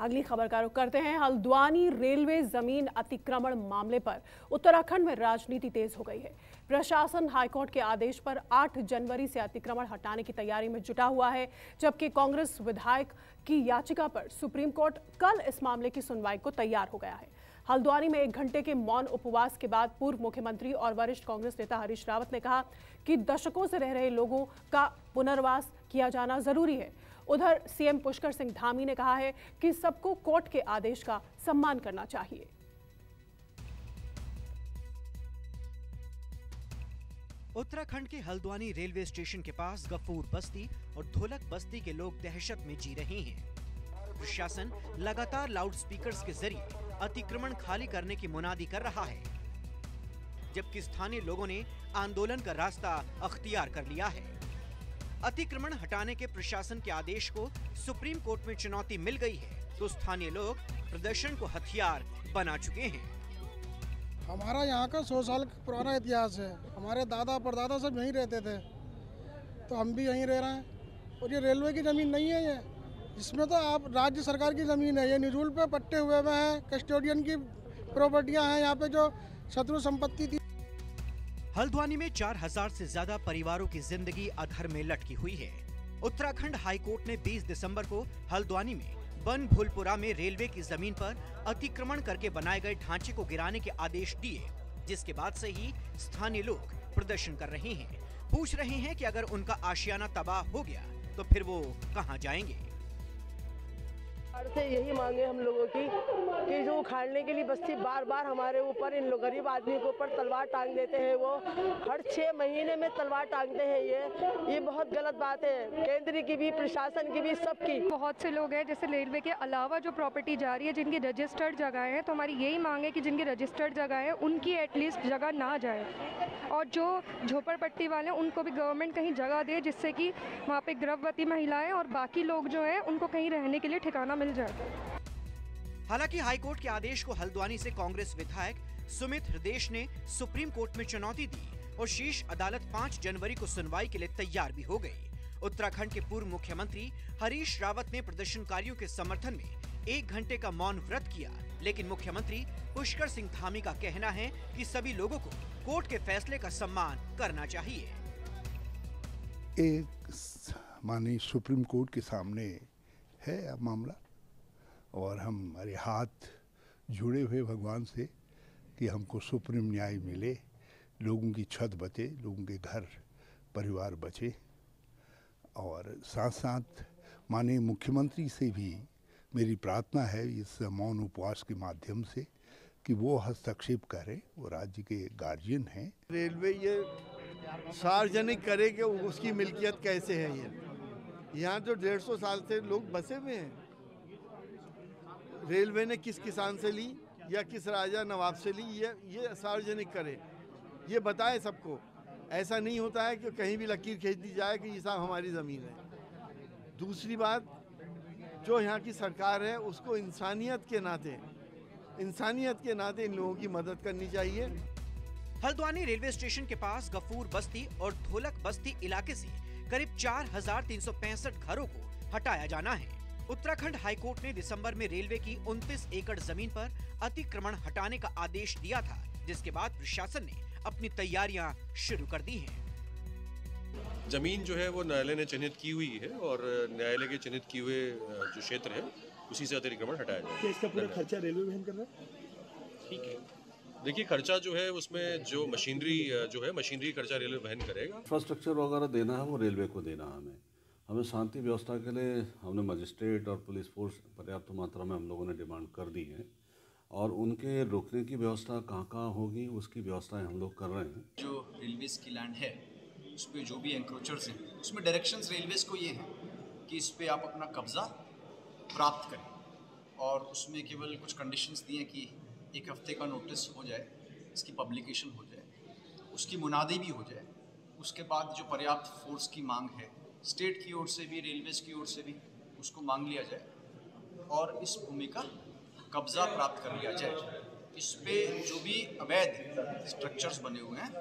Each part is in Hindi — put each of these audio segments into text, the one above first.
अगली खबर का रुख करते हैं। हल्द्वानी रेलवे जमीन अतिक्रमण मामले पर उत्तराखंड में राजनीति तेज हो गई है। प्रशासन हाईकोर्ट के आदेश पर 8 जनवरी से अतिक्रमण हटाने की तैयारी में जुटा हुआ है, जबकि कांग्रेस विधायक की याचिका पर सुप्रीम कोर्ट कल इस मामले की सुनवाई को तैयार हो गया है। हल्द्वानी में 1 घंटे के मौन उपवास के बाद पूर्व मुख्यमंत्री और वरिष्ठ कांग्रेस नेता हरीश रावत ने कहा कि दशकों से रह रहे लोगों का पुनर्वास किया जाना जरूरी है। उधर सीएम पुष्कर सिंह धामी ने कहा है कि सबको कोर्ट के आदेश का सम्मान करना चाहिए। उत्तराखंड के हल्द्वानी रेलवे स्टेशन के पास गफूर बस्ती और ढोलक बस्ती के लोग दहशत में जी रहे हैं। प्रशासन लगातार लाउडस्पीकर्स के जरिए अतिक्रमण खाली करने की मुनादी कर रहा है, जबकि स्थानीय लोगों ने आंदोलन का रास्ता अख्तियार कर लिया है। अतिक्रमण हटाने के प्रशासन के आदेश को सुप्रीम कोर्ट में चुनौती मिल गई है, तो स्थानीय लोग प्रदर्शन को हथियार बना चुके हैं। हमारा यहाँ का 100 साल पुराना इतिहास है। हमारे दादा परदादा सब यहीं रहते थे, तो हम भी यहीं रह रहे हैं। और ये रेलवे की ज़मीन नहीं है, ये इसमें तो आप राज्य सरकार की ज़मीन है। ये निजूल पे पट्टे हुए हैं, कस्टोडियन की प्रॉपर्टियां हैं यहाँ पे जो शत्रु संपत्ति थी। हल्द्वानी में 4000 से ज्यादा परिवारों की जिंदगी अधर में लटकी हुई है। उत्तराखंड हाईकोर्ट ने 20 दिसंबर को हल्द्वानी में बन भूलपुरा में रेलवे की जमीन पर अतिक्रमण करके बनाए गए ढांचे को गिराने के आदेश दिए, जिसके बाद से ही स्थानीय लोग प्रदर्शन कर रहे हैं। पूछ रहे हैं कि अगर उनका आशियाना तबाह हो गया तो फिर वो कहां जाएंगे। से यही मांगे हम लोगों की कि जो उखाड़ने के लिए बस्ती बार बार हमारे ऊपर इन लोग गरीब आदमी के ऊपर तलवार टांग देते हैं। वो हर 6 महीने में तलवार टांगते हैं। ये बहुत गलत बात है, केंद्र की भी, प्रशासन की भी, सबकी। बहुत से लोग हैं जैसे रेलवे के अलावा जो प्रॉपर्टी जा रही है, जिनकी रजिस्टर्ड जगह है, तो हमारी यही मांग है कि जिनकी रजिस्टर्ड जगह है उनकी एटलीस्ट जगह ना जाए, और जो झोपड़पट्टी वाले हैं उनको भी गवर्नमेंट कहीं जगह दे, जिससे कि वहाँ पे गर्भवती महिलाएं और बाकी लोग जो है उनको कहीं रहने के लिए ठिकाना मिल जाए। हालांकि हाईकोर्ट के आदेश को हल्द्वानी से कांग्रेस विधायक सुमित हृदेश ने सुप्रीम कोर्ट में चुनौती दी और शीर्ष अदालत 5 जनवरी को सुनवाई के लिए तैयार भी हो गई। उत्तराखंड के पूर्व मुख्यमंत्री हरीश रावत ने प्रदर्शनकारियों के समर्थन में 1 घंटे का मौन व्रत किया, लेकिन मुख्यमंत्री पुष्कर सिंह धामी का कहना है कि सभी लोगों को कोर्ट के फैसले का सम्मान करना चाहिए। एक माननीय सुप्रीम कोर्ट के सामने है अब मामला, और हमारे हाथ जुड़े हुए भगवान से कि हमको सुप्रीम न्याय मिले, लोगों की छत बचे, लोगों के घर परिवार बचे। और साथ साथ माननीय मुख्यमंत्री से भी मेरी प्रार्थना है इस मौन उपवास के माध्यम से कि वो हस्तक्षेप करें, वो राज्य के गार्जियन हैं। रेलवे ये सार्वजनिक करे कि उसकी मिल्कियत कैसे है। ये यहाँ जो 150 साल से लोग बसे हुए हैं, रेलवे ने किस किसान से ली या किस राजा नवाब से ली, ये सार्वजनिक करे, ये बताए सबको। ऐसा नहीं होता है कि कहीं भी लकीर खींच दी जाए कि ये साहब हमारी ज़मीन है। दूसरी बात, जो यहाँ की सरकार है उसको इंसानियत के नाते इन लोगों की मदद करनी चाहिए। हल्द्वानी रेलवे स्टेशन के पास गफूर बस्ती और ढोलक बस्ती इलाके से करीब 4365 घरों को हटाया जाना है। उत्तराखंड हाईकोर्ट ने दिसंबर में रेलवे की 29 एकड़ जमीन पर अतिक्रमण हटाने का आदेश दिया था, जिसके बाद प्रशासन ने अपनी तैयारियां शुरू कर दी हैं। जमीन जो है वो न्यायालय ने चिन्हित की हुई है और न्यायालय के चिन्हित किए हुए जो क्षेत्र है उसी से अतिक्रमण हटाया जाएगा। इसका पूरा खर्चा रेलवे वहन कर रहा है? ठीक है, देखिए खर्चा जो है उसमें जो मशीनरी खर्चा रेलवे वहन करेगा। इंफ्रास्ट्रक्चर वगैरह देना है वो रेलवे को देना है। हमें शांति व्यवस्था के लिए हमने मजिस्ट्रेट और पुलिस फोर्स पर्याप्त मात्रा में हम लोगों ने डिमांड कर दी है, और उनके रोकने की व्यवस्था कहाँ कहाँ होगी उसकी व्यवस्थाएं हम लोग कर रहे हैं। जो रेलवेज की लैंड है उस पर जो भी एंक्रोचर्स हैं उसमें डायरेक्शंस रेलवेज को ये है कि इस पर आप अपना कब्जा प्राप्त करें, और उसमें केवल कुछ कंडीशंस दिए कि 1 हफ्ते का नोटिस हो जाए, इसकी पब्लिकेशन हो जाए, उसकी मुनादी भी हो जाए। उसके बाद जो पर्याप्त फोर्स की मांग है स्टेट की ओर से भी, रेलवेज की ओर से भी, उसको मांग लिया जाए और इस भूमि का कब्जा प्राप्त कर लिया जाए। इस पे जो भी अवैध स्ट्रक्चर्स बने हुए हैं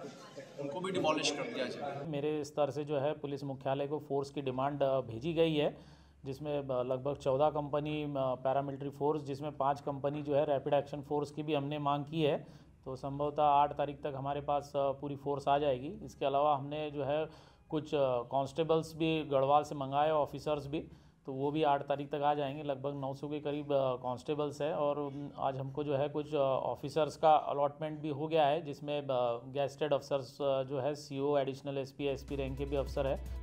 उनको भी डिमोलिश कर दिया जाए। मेरे स्तर से जो है पुलिस मुख्यालय को फोर्स की डिमांड भेजी गई है जिसमें लगभग 14 कंपनी पैरामिलिट्री फोर्स, जिसमें 5 कंपनी जो है रैपिड एक्शन फोर्स की भी हमने मांग की है। तो संभवतः 8 तारीख तक हमारे पास पूरी फोर्स आ जाएगी। इसके अलावा हमने जो है कुछ कांस्टेबल्स भी गढ़वाल से मंगाए, ऑफिसर्स भी, तो वो भी 8 तारीख तक आ जाएंगे। लगभग 900 के करीब कांस्टेबल्स है और आज हमको जो है कुछ ऑफिसर्स का अलॉटमेंट भी हो गया है, जिसमें गेस्टेड अफसर्स जो है CO, additional SP, SP rank के भी अफसर है।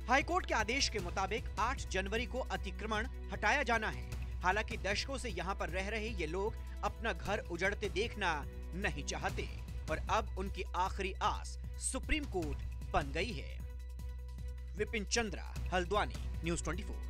हाईकोर्ट के आदेश के मुताबिक 8 जनवरी को अतिक्रमण हटाया जाना है। हालांकि दशकों से यहाँ पर रह रहे ये लोग अपना घर उजड़ते देखना नहीं चाहते और अब उनकी आखिरी आस सुप्रीम कोर्ट बन गई है। विपिन चंद्रा, हल्द्वानी, न्यूज़ 24।